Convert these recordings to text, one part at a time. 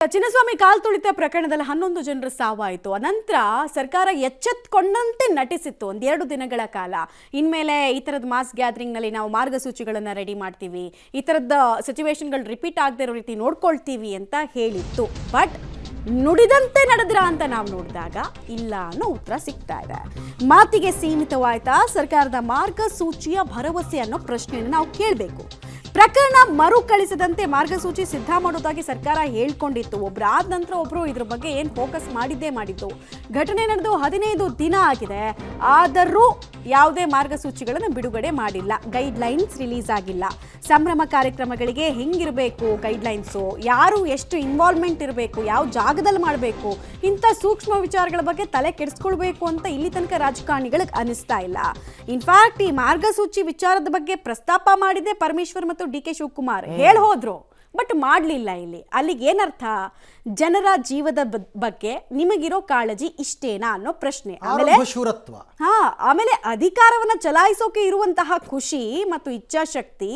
ಚಿನ್ನಸ್ವಾಮಿ ಕಾಲ್ ತುಳಿತ ಪ್ರಕರಣದಲ್ಲಿ 11 ಜನರ ಸಾವಾಯಿತು. ಅನಂತರ ಸರ್ಕಾರ ಎಚ್ಚೆತ್ತುಕೊಂಡಂತೆ ನಟಿಸಿತ್ತು ಒಂದೆರಡು ದಿನಗಳ ಕಾಲ. ಇನ್ಮೇಲೆ ಈ ಥರದ ಮಾಸ್ ಗ್ಯಾದರಿಂಗ್ನಲ್ಲಿ ನಾವು ಮಾರ್ಗಸೂಚಿಗಳನ್ನು ರೆಡಿ ಮಾಡ್ತೀವಿ, ಈ ಥರದ ಸಿಚುವೇಶನ್ಗಳು ರಿಪೀಟ್ ಆಗದೆ ಇರೋ ರೀತಿ ನೋಡ್ಕೊಳ್ತೀವಿ ಅಂತ ಹೇಳಿತ್ತು. ಬಟ್ ನುಡಿದಂತೆ ನಡೆದ್ರ ಅಂತ ನಾವು ನೋಡಿದಾಗ ಇಲ್ಲ ಅನ್ನೋ ಉತ್ತರ ಸಿಗ್ತಾ ಇದೆ. ಮಾತಿಗೆ ಸೀಮಿತವಾಯ್ತಾ ಸರ್ಕಾರದ ಮಾರ್ಗಸೂಚಿಯ ಭರವಸೆ ಅನ್ನೋ ಪ್ರಶ್ನೆಯನ್ನು ನಾವು ಕೇಳಬೇಕು. ಪ್ರಕರಣ ಮರುಕಳಿಸದಂತೆ ಮಾರ್ಗಸೂಚಿ ಸಿದ್ಧ ಮಾಡೋದಾಗಿ ಸರ್ಕಾರ ಹೇಳ್ಕೊಂಡಿತ್ತು. ಒಬ್ಬರಾದ ನಂತರ ಒಬ್ಬರು ಇದ್ರ ಬಗ್ಗೆ ಏನು ಫೋಕಸ್ ಮಾಡಿದ್ದು. ಘಟನೆ ನಡೆದು 15 ದಿನ ಆಗಿದೆ, ಆದರೂ ಯಾವುದೇ ಮಾರ್ಗಸೂಚಿಗಳನ್ನು ಬಿಡುಗಡೆ ಮಾಡಿಲ್ಲ. ಗೈಡ್ಲೈನ್ಸ್ ರಿಲೀಸ್ ಆಗಿಲ್ಲ. ಸಂಭ್ರಮ ಕಾರ್ಯಕ್ರಮಗಳಿಗೆ ಹೆಂಗಿರಬೇಕು ಗೈಡ್ಲೈನ್ಸು, ಯಾರು ಎಷ್ಟು ಇನ್ವಾಲ್ವ್ಮೆಂಟ್ ಇರಬೇಕು, ಯಾವ ಜಾಗದಲ್ಲಿ ಮಾಡಬೇಕು, ಇಂಥ ಸೂಕ್ಷ್ಮ ವಿಚಾರಗಳ ಬಗ್ಗೆ ತಲೆ ಕೆಡಿಸ್ಕೊಳ್ಬೇಕು ಅಂತ ಇಲ್ಲಿ ತನಕ ರಾಜಕಾರಣಿಗಳಿಗೆ ಅನಿಸ್ತಾ ಇಲ್ಲ. ಇನ್ಫ್ಯಾಕ್ಟ್ ಈ ಮಾರ್ಗಸೂಚಿ ವಿಚಾರದ ಬಗ್ಗೆ ಪ್ರಸ್ತಾಪ ಮಾಡಿದೆ ಪರಮೇಶ್ವರ್ ಮತ್ತು ಡಿ ಕೆ ಶಿವಕುಮಾರ್ ಹೋದ್ರು, ಬಟ್ ಮಾಡಲಿಲ್ಲ. ಇಲ್ಲಿ ಅಲ್ಲಿಗೆ ಏನರ್ಥ? ಜನರ ಜೀವದ ಬಗ್ಗೆ ನಿಮಗಿರೋ ಕಾಳಜಿ ಇಷ್ಟೇನಾ ಅನ್ನೋ ಪ್ರಶ್ನೆ. ಆಮೇಲೆ ಅಧಿಕಾರವನ್ನ ಚಲಾಯಿಸೋಕೆ ಇರುವಂತಹ ಖುಷಿ ಮತ್ತು ಇಚ್ಛಾಶಕ್ತಿ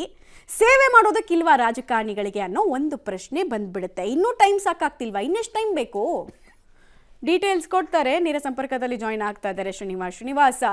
ಸೇವೆ ಮಾಡೋದಕ್ಕಿಲ್ವಾ ರಾಜಕಾರಣಿಗಳಿಗೆ ಅನ್ನೋ ಒಂದು ಪ್ರಶ್ನೆ ಬಂದ್ಬಿಡುತ್ತೆ. ಇನ್ನೂ ಟೈಮ್ ಸಾಕಾಗ್ತಿಲ್ವಾ? ಇನ್ನೆಷ್ಟು ಟೈಮ್ ಬೇಕು? ಡೀಟೇಲ್ಸ್ ಕೊಡ್ತಾರೆ. ನೇರ ಸಂಪರ್ಕದಲ್ಲಿ ಜಾಯಿನ್ ಆಗ್ತಾ ಇದ್ದಾರೆ ಶ್ರೀನಿವಾಸ್.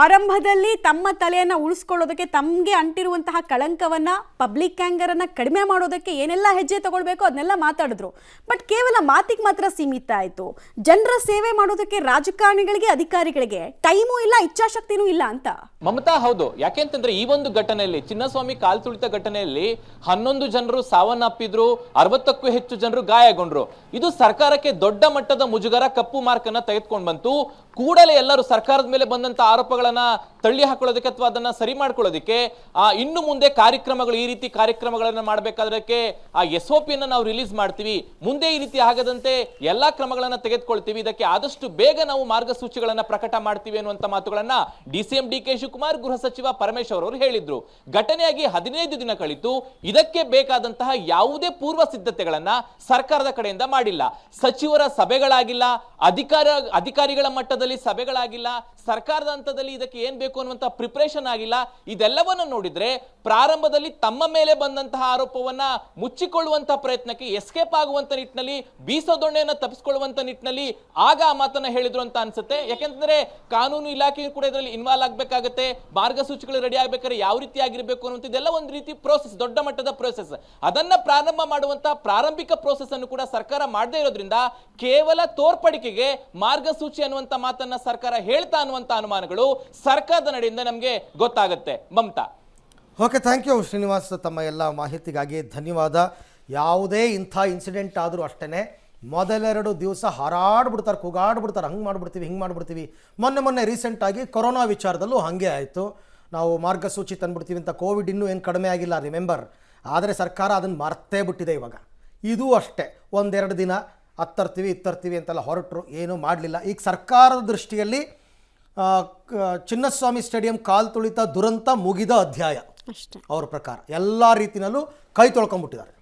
ಆರಂಭದಲ್ಲಿ ತಮ್ಮ ತಲೆಯನ್ನು ಉಳಿಸ್ಕೊಳ್ಳೋದಕ್ಕೆ, ತಮಗೆ ಅಂಟಿರುವಂತಹ ಕಳಂಕವನ್ನ, ಪಬ್ಲಿಕ್ ಆ್ಯಂಗರನ್ನು ಕಡಿಮೆ ಮಾಡೋದಕ್ಕೆ ಏನೆಲ್ಲ ಹೆಜ್ಜೆ ತಗೊಳ್ಬೇಕು ಅದನ್ನೆಲ್ಲ ಮಾತಾಡಿದ್ರು. ಬಟ್ ಕೇವಲ ಮಾತಿಗೆ ಮಾತ್ರ ಸೀಮಿತ ಆಯಿತು. ಜನರ ಸೇವೆ ಮಾಡೋದಕ್ಕೆ ರಾಜಕಾರಣಿಗಳಿಗೆ, ಅಧಿಕಾರಿಗಳಿಗೆ ಟೈಮೂ ಇಲ್ಲ, ಇಚ್ಛಾಶಕ್ತಿನೂ ಇಲ್ಲ ಅಂತ. ಮಮತಾ, ಹೌದು. ಯಾಕೆಂತಂದ್ರೆ ಈ ಒಂದು ಘಟನೆಯಲ್ಲಿ, ಚಿನ್ನಸ್ವಾಮಿ ಕಾಲ್ ತುಳಿತ ಘಟನೆಯಲ್ಲಿ 11 ಜನರು ಸಾವನ್ನಪ್ಪಿದ್ರು, 60ಕ್ಕೂ ಹೆಚ್ಚು ಜನರು ಗಾಯಗೊಂಡ್ರು. ಇದು ಸರ್ಕಾರಕ್ಕೆ ದೊಡ್ಡ ಮಟ್ಟದ ಮುಜುಗರ, ಕಪ್ಪು ಮಾರ್ಕ್ ಅನ್ನ ತೆಗೆದುಕೊಂಡು ಬಂತು. ಕೂಡಲೇ ಎಲ್ಲರೂ ಸರ್ಕಾರದ ಮೇಲೆ ಬಂದಂತ ಆರೋಪಗಳನ್ನ ತಳ್ಳಿ ಹಾಕೊಳ್ಳೋದಕ್ಕೆ ಅಥವಾ ಅದನ್ನ ಸರಿ ಮಾಡ್ಕೊಳ್ಳೋದಕ್ಕೆ ಇನ್ನು ಮುಂದೆ ಕಾರ್ಯಕ್ರಮಗಳು, ಈ ರೀತಿ ಕಾರ್ಯಕ್ರಮಗಳನ್ನ ಮಾಡಬೇಕಾದಕ್ಕೆ SOP ಅನ್ನ ನಾವು ರಿಲೀಸ್ ಮಾಡ್ತೀವಿ, ಮುಂದೆ ಈ ರೀತಿ ಆಗದಂತೆ ಎಲ್ಲಾ ಕ್ರಮಗಳನ್ನ ತೆಗೆದುಕೊಳ್ತೀವಿ, ಇದಕ್ಕೆ ಆದಷ್ಟು ಬೇಗ ನಾವು ಮಾರ್ಗಸೂಚಿಗಳನ್ನ ಪ್ರಕಟ ಮಾಡ್ತೀವಿ ಅನ್ನುವಂತ ಮಾತುಗಳನ್ನ DCM ಡಿ ಕೆ ಶಿವಕುಮಾರ್, ಗೃಹ ಸಚಿವ ಪರಮೇಶ್ವರ್ ಅವರು ಹೇಳಿದ್ರು. ಘಟನೆಯಾಗಿ 15 ದಿನ ಕಳಿತು. ಇದಕ್ಕೆ ಬೇಕಾದಂತಹ ಯಾವುದೇ ಪೂರ್ವ ಸಿದ್ಧತೆಗಳನ್ನ ಸರ್ಕಾರದ ಕಡೆಯಿಂದ ಮಾಡಿಲ್ಲ. ಸಚಿವರ ಸಭೆಗಳಾಗಿಲ್ಲ, ಅಧಿಕಾರಿಗಳ ಮಟ್ಟದಲ್ಲಿ ಸಭೆಗಳಾಗಿಲ್ಲ, ಸರ್ಕಾರದ ಹಂತದಲ್ಲಿ ಇದಕ್ಕೆ ಏನ್ ಬೇಕು ಅನ್ನುವಂತ ಪ್ರಿಪರೇಷನ್ ಆಗಿಲ್ಲ. ಇದೆಲ್ಲವನ್ನು ನೋಡಿದ್ರೆ ಪ್ರಾರಂಭದಲ್ಲಿ ತಮ್ಮ ಮೇಲೆ ಬಂದಂತಹ ಆರೋಪವನ್ನ ಮುಚ್ಚಿಕೊಳ್ಳುವಂತಹ ಪ್ರಯತ್ನಕ್ಕೆ, ಎಸ್ಕೇಪ್ ಆಗುವಂತ ನಿಟ್ಟಿನಲ್ಲಿ, ಬೀಸೋದೊಣ್ಣೆಯನ್ನ ತಪ್ಪಿಸಿಕೊಳ್ಳುವಂತ ನಿಟ್ಟಿನಲ್ಲಿ ಆಗ ಆ ಮಾತನ್ನ ಹೇಳಿದ್ರು ಅಂತ ಅನ್ಸುತ್ತೆ. ಯಾಕೆಂತಂದ್ರೆ ಕಾನೂನು ಇಲಾಖೆ ಕೂಡ ಇದರಲ್ಲಿ ಇನ್ವಾಲ್ವ್ ಆಗ್ಬೇಕಾಗತ್ತೆ. ಮಾರ್ಗಸೂಚಿಗಳು ರೆಡಿ ಆಗ್ಬೇಕಾದ್ರೆ ಯಾವ ರೀತಿ ಆಗಿರ್ಬೇಕು ಅನ್ನುವಂತ ಇದೆಲ್ಲ ಒಂದು ರೀತಿ ಪ್ರೋಸೆಸ್, ದೊಡ್ಡ ಮಟ್ಟದ ಪ್ರೋಸೆಸ್. ಅದನ್ನ ಪ್ರಾರಂಭ ಮಾಡುವಂತ ಪ್ರಾರಂಭಿಕ ಪ್ರೋಸೆಸ್ ಅನ್ನು ಕೂಡ ಸರ್ಕಾರ ಮಾಡದೇ ಇರೋದ್ರಿಂದ ಕೇವಲ ತೋರ್ಪಡಿಕೆಗೆ ಮಾರ್ಗಸೂಚಿ ಅನ್ನುವಂತ ಮಾತನ್ನ ಸರ್ಕಾರ ಹೇಳ್ತಾ ಅನ್ನುವಂತ ಅನುಮಾನಗಳು ಸರ್ಕಾರದ ನಡೆಯಿಂದ ನಮಗೆ ಗೊತ್ತಾಗುತ್ತೆ. Mamata. Okay, thank you Srinivas, ತಮ್ಮ ಎಲ್ಲ ಮಾಹಿತಿಗಾಗಿ ಧನ್ಯವಾದ. ಯಾವುದೇ ಇಂಥ ಇನ್ಸಿಡೆಂಟ್ ಆದರೂ ಅಷ್ಟೇ ಮೊದಲೆರಡು ದಿವಸ ಹಾರಾಡ್ಬಿಡ್ತಾರೆ, ಕೂಗಾಡ್ಬಿಡ್ತಾರೆ, ಹಂಗೆ ಮಾಡಿಬಿಡ್ತೀವಿ, ಹಿಂಗೆ ಮಾಡಿಬಿಡ್ತೀವಿ. ಮೊನ್ನೆ ರೀಸೆಂಟಾಗಿ ಕೊರೋನಾ ವಿಚಾರದಲ್ಲೂ ಹಾಗೆ ಆಯಿತು. ನಾವು ಮಾರ್ಗಸೂಚಿ ತಂದುಬಿಡ್ತೀವಿ ಅಂತ. ಕೋವಿಡ್ ಇನ್ನೂ ಏನು ಕಡಿಮೆ ಆಗಿಲ್ಲ, ರಿಮೆಂಬರ್. ಆದರೆ ಸರ್ಕಾರ ಅದನ್ನು ಮರ್ತೇ ಬಿಟ್ಟಿದೆ ಇವಾಗ. ಇದು ಅಷ್ಟೇ, ಒಂದೆರಡು ದಿನ ಇತ್ತರ್ತೀವಿ ಅಂತೆಲ್ಲ ಹೊರಟರು, ಏನೂ ಮಾಡಲಿಲ್ಲ. ಈಗ ಸರ್ಕಾರದ ದೃಷ್ಟಿಯಲ್ಲಿ ಚಿನ್ನಸ್ವಾಮಿ ಸ್ಟೇಡಿಯಂ ಕಾಲ್ ತುಳಿತ ದುರಂತ ಮುಗಿದ ಅಧ್ಯಾಯ. ಅವ್ರ ಪ್ರಕಾರ ಎಲ್ಲ ರೀತಿಯಲ್ಲೂ ಕೈ ತೊಳ್ಕೊಂಡ್ಬಿಟ್ಟಿದ್ದಾರೆ.